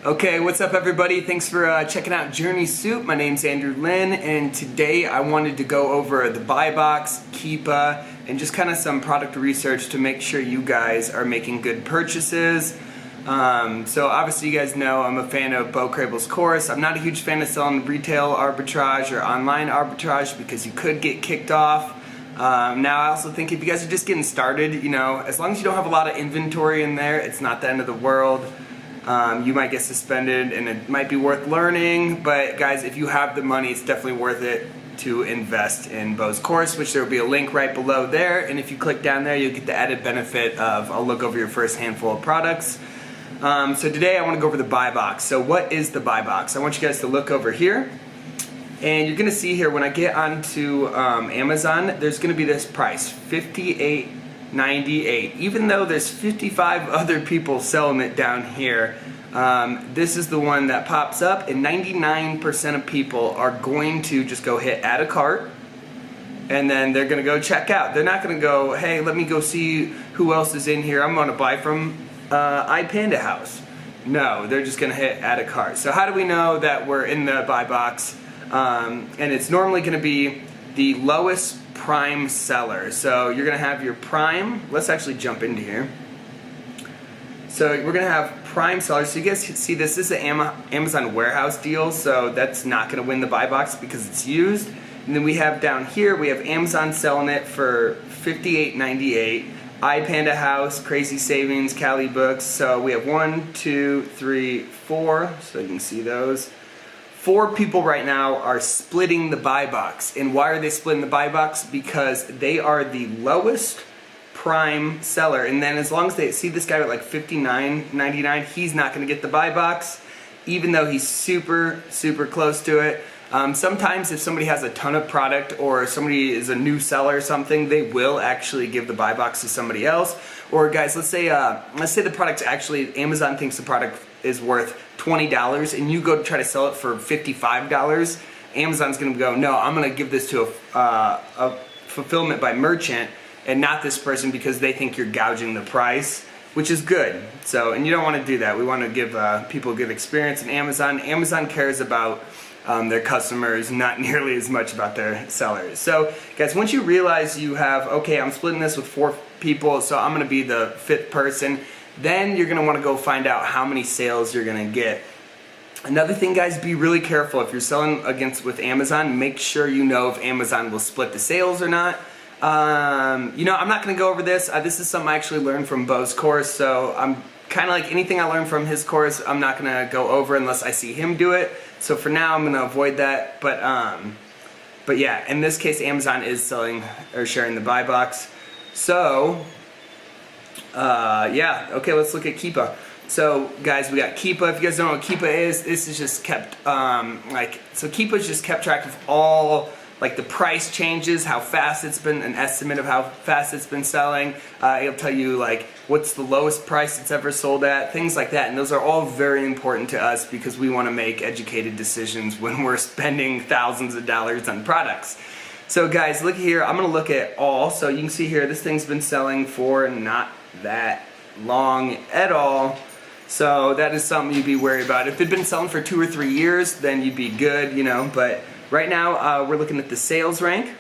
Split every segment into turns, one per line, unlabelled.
Okay, what's up everybody? Thanks for checking out Journey Soup. My name's Andrew Lynn, and today I wanted to go over the buy box, Keepa, and just kind of some product research to make sure you guys are making good purchases. So obviously you guys know I'm a fan of Bo Crable's course. I'm not a huge fan of selling retail arbitrage or online arbitrage because you could get kicked off. Now I also think if you guys are just getting started, you know, as long as you don't have a lot of inventory in there, it's not the end of the world. You might get suspended and it might be worth learning, but guys, if you have the money, it's definitely worth it to invest in Bo's course, which there will be a link right below there, and if you click down there, you'll get the added benefit of I'll look over your first handful of products. So today I want to go over the buy box. So what is the buy box? I want you guys to look over here, and you're going to see here when I get onto Amazon, there's going to be this price, $58.98. Even though there's 55 other people selling it down here, this is the one that pops up, and 99% of people are going to just go hit add a cart, and then they're going to go check out. They're not going to go, hey, let me go see who else is in here. I'm going to buy from iPanda House. No, they're just going to hit add a cart. So how do we know that we're in the buy box? And it's normally going to be the lowest prime seller. So you're going to have your prime. Let's actually jump into here. So we're going to have prime sellers. So you guys can see this is an Amazon warehouse deal. So that's not going to win the buy box because it's used. And then we have down here, we have Amazon selling it for $58.98. iPanda House, Crazy Savings, Cali Books. So we have 1, 2, 3, 4. So you can see those. 4 people right now are splitting the buy box. And why are they splitting the buy box? Because they are the lowest prime seller. And then as long as they see this guy at like $59.99, he's not going to get the buy box, even though he's super, super close to it. Sometimes if somebody has a ton of product or somebody is a new seller or something, they will actually give the buy box to somebody else. Or guys, let's say the product's actually, Amazon thinks the product is worth $20 and you go to try to sell it for $55. Amazon's going to go, no, I'm going to give this to a fulfillment by merchant and not this person because they think you're gouging the price, which is good. So, and you don't want to do that. We want to give people a good experience. And Amazon cares about their customers, not nearly as much about their sellers. So guys, once you realize you have, okay, I'm splitting this with 4 people, so I'm going to be the 5th person, then you're going to want to go find out how many sales you're going to get. Another thing, guys, be really careful. If you're selling with Amazon, make sure you know if Amazon will split the sales or not. You know, I'm not going to go over this. This is something I actually learned from Bo's course, so I'm kind of like anything I learned from his course, I'm not going to go over unless I see him do it. So for now, I'm going to avoid that. But yeah, in this case, Amazon is selling or sharing the buy box. So yeah, okay, let's look at Keepa. So guys, we got Keepa. If you guys don't know what Keepa is, this is just kept so Keepa's just kept track of all like the price changes, how fast it's been, an estimate of how fast it's been selling. It'll tell you like what's the lowest price it's ever sold at, things like that. And those are all very important to us because we want to make educated decisions when we're spending thousands of dollars on products. So guys, look here, I'm gonna look at all. So you can see here, this thing's been selling for not that long at all. So that is something you'd be worried about. If it'd been selling for 2 or 3 years, then you'd be good, you know, but right now, we're looking at the sales rank.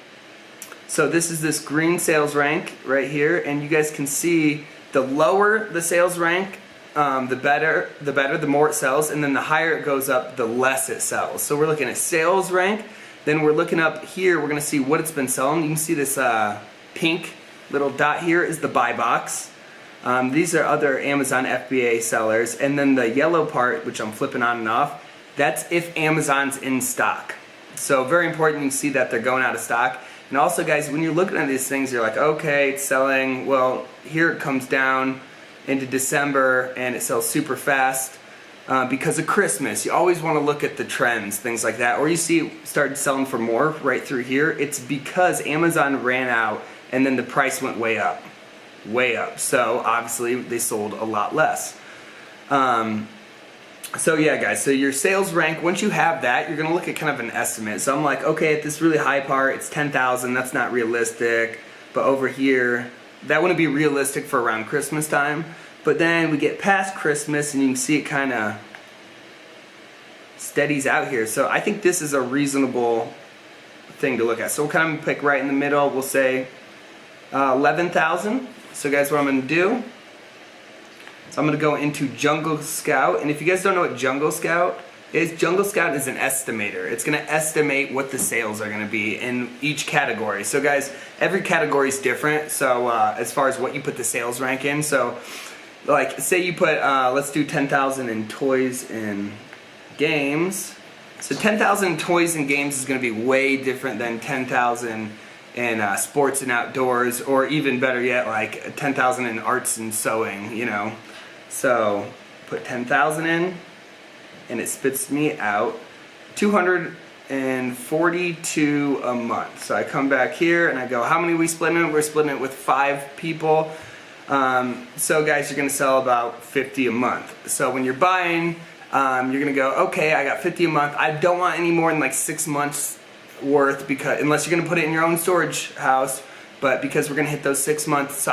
So this is this green sales rank right here, and you guys can see the lower the sales rank, the better, the more it sells, and then the higher it goes up, the less it sells. So we're looking at sales rank, then we're looking up here, we're gonna see what it's been selling. You can see this pink little dot here is the buy box. These are other Amazon FBA sellers, and then the yellow part, which I'm flipping on and off, that's if Amazon's in stock. So very important, you can see that they're going out of stock. And also guys, when you're looking at these things, you're like, okay, it's selling, well, here it comes down into December and it sells super fast because of Christmas. You always want to look at the trends, things like that. Or you see it started selling for more right through here. It's because Amazon ran out and then the price went way up. Way up. So obviously they sold a lot less. So yeah guys, so your sales rank, once you have that, you're going to look at kind of an estimate. So I'm like, okay, at this really high part, it's 10,000, that's not realistic. But over here, that wouldn't be realistic for around Christmas time. But then we get past Christmas and you can see it kind of steadies out here. So I think this is a reasonable thing to look at. So we'll kind of pick right in the middle. We'll say 11,000. So guys, what I'm going to do is I'm going to go into Jungle Scout. And if you guys don't know what Jungle Scout is an estimator. It's going to estimate what the sales are going to be in each category. So guys, every category is different. So as far as what you put the sales rank in. So like say you put, let's do 10,000 in toys and games. So 10,000 in toys and games is going to be way different than 10,000 in sports and outdoors, or even better yet, like 10,000 in arts and sewing, you know. So put 10,000 in, and it spits me out 242 a month. So I come back here and I go, how many are we splitting it? We're splitting it with 5 people. So guys, you're gonna sell about 50 a month. So when you're buying, you're gonna go, okay, I got 50 a month. I don't want any more than like 6 months worth, because unless you're gonna put it in your own storage house, but because we're gonna hit those 6 months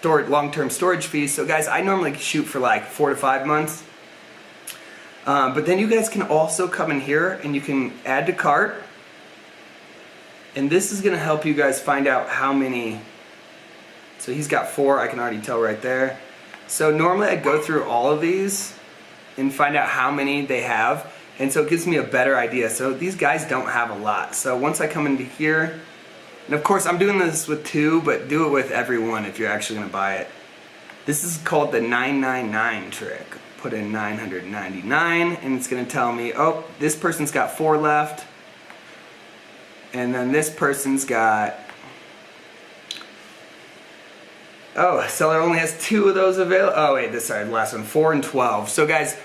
long-term storage fees. So guys, I normally shoot for like 4 to 5 months. But then you guys can also come in here and you can add to cart, and this is gonna help you guys find out how many. So he's got 4, I can already tell right there. So normally I go through all of these and find out how many they have, and so it gives me a better idea. So these guys don't have a lot. So once I come into here, and of course I'm doing this with 2, but do it with every one if you're actually gonna buy it. This is called the 999 trick. Put in 999 and it's gonna tell me, oh, this person's got 4 left, and then this person's got, oh, seller only has 2 of those available. Oh wait, sorry, the last one, 4 and 12. So guys,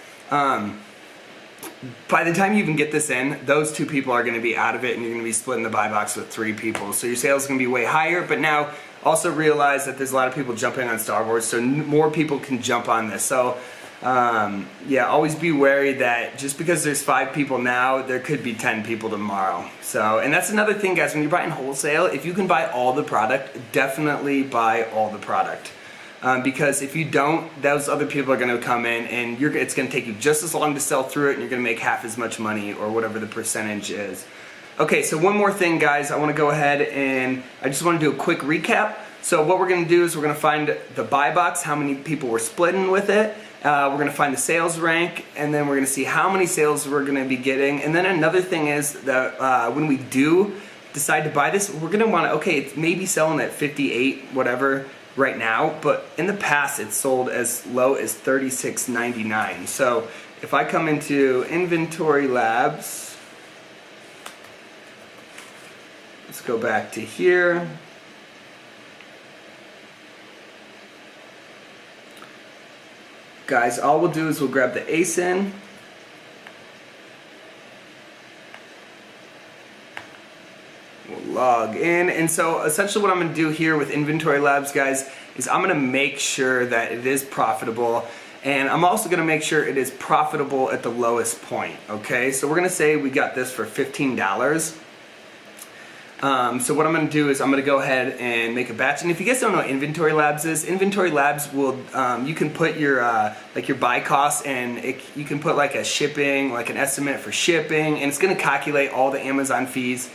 by the time you even get this in, those 2 people are going to be out of it, and you're going to be splitting the buy box with 3 people. So your sales is going to be way higher, but now also realize that there's a lot of people jumping on Star Wars, so more people can jump on this. So yeah, always be wary that just because there's 5 people now, there could be 10 people tomorrow. So, and that's another thing, guys, when you're buying wholesale, if you can buy all the product, definitely buy all the product. Because if you don't, those other people are going to come in, and it's going to take you just as long to sell through it, and you're going to make half as much money, or whatever the percentage is. Okay, so one more thing, guys, I want to go ahead and I just want to do a quick recap. So what we're going to do is we're going to find the buy box, how many people were splitting with it. We're going to find the sales rank, and then we're going to see how many sales we're going to be getting. And then another thing is that when we do decide to buy this, we're going to want to, okay, it's maybe selling at 58, whatever, right now, but in the past it's sold as low as $36.99. So if I come into Inventory Labs, let's go back to here. Guys, all we'll do is we'll grab the ASIN. We'll log in, and so essentially what I'm going to do here with Inventory Labs, guys, is I'm going to make sure that it is profitable, and I'm also going to make sure it is profitable at the lowest point. Okay, so we're going to say we got this for $15. So what I'm going to do is I'm going to go ahead and make a batch. And if you guys don't know what Inventory Labs is, Inventory Labs will, you can put your like your buy costs, and you can put like a shipping, like an estimate for shipping, and it's going to calculate all the Amazon fees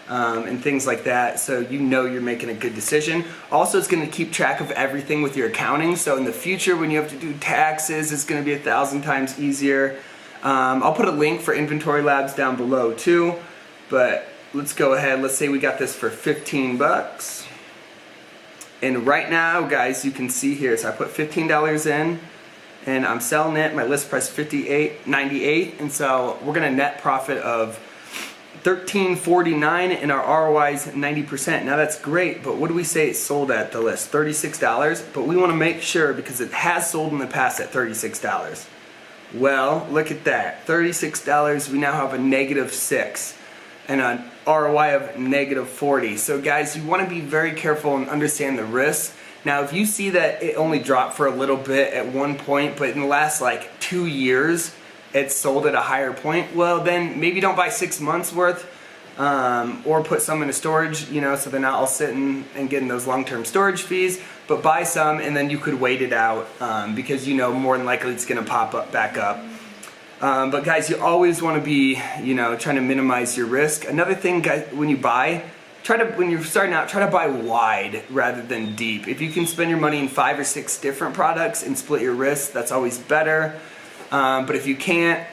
and things like that, so you know you're making a good decision. Also, it's going to keep track of everything with your accounting, so in the future when you have to do taxes, it's going to be 1,000 times easier. I'll put a link for Inventory Labs down below too, but let's go ahead. Let's say we got this for 15 bucks. And right now, guys, you can see here, so I put $15 in, and I'm selling it. My list price $58.98, and so we're gonna net profit of $13.49, and our ROI is 90%. Now that's great, but what do we say it sold at the list? $36, but we wanna make sure, because it has sold in the past at $36. Well, look at that, $36, we now have a -6. And an ROI of -40. So guys, you want to be very careful and understand the risks. Now if you see that it only dropped for a little bit at one point, but in the last like 2 years it's sold at a higher point, well then maybe don't buy 6 months worth, or put some into storage, you know, so they're not all sitting and getting those long-term storage fees, but buy some and then you could wait it out, because you know more than likely it's going to pop up back up. But guys, you always want to be, trying to minimize your risk. Another thing, guys, when you buy, when you're starting out, try to buy wide rather than deep. If you can spend your money in 5 or 6 different products and split your risk, that's always better. But if you can't,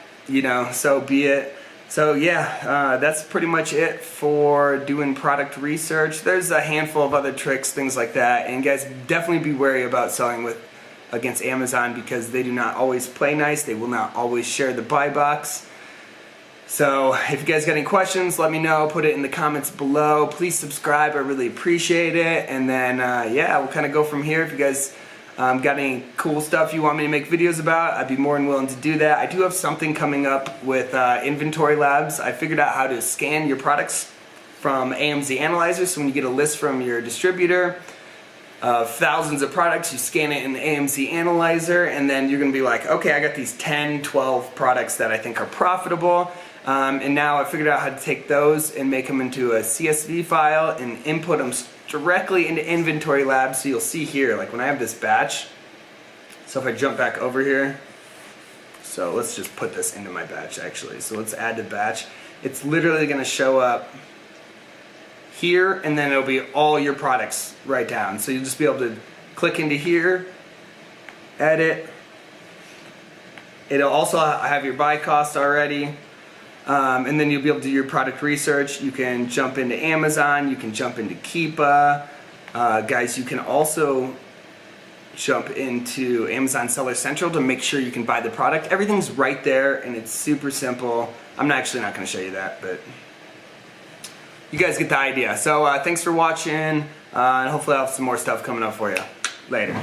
so be it. So yeah, that's pretty much it for doing product research. There's a handful of other tricks, things like that. And guys, definitely be wary about selling against Amazon, because they do not always play nice. They will not always share the buy box. So if you guys got any questions, let me know. Put it in the comments below. Please subscribe. I really appreciate it. And then, yeah, we'll kind of go from here. If you guys got any cool stuff you want me to make videos about, I'd be more than willing to do that. I do have something coming up with Inventory Labs. I figured out how to scan your products from AMZ Analyzer. So when you get a list from your distributor of thousands of products, you scan it in the AMZ Analyzer, and then you're going to be like, okay, I got these 10, 12 products that I think are profitable. And now I figured out how to take those and make them into a CSV file and input them directly into Inventory Labs. So you'll see here, like when I have this batch, so if I jump back over here, so let's just put this into my batch actually. So let's add to batch. It's literally going to show up here, and then it'll be all your products right down. So you'll just be able to click into here, edit. It'll also have your buy cost already. And then you'll be able to do your product research. You can jump into Amazon, you can jump into Keepa. Guys, you can also jump into Amazon Seller Central to make sure you can buy the product. Everything's right there, and it's super simple. I'm actually not going to show you that, but you guys get the idea. So thanks for watching, and hopefully I'll have some more stuff coming up for you. Later.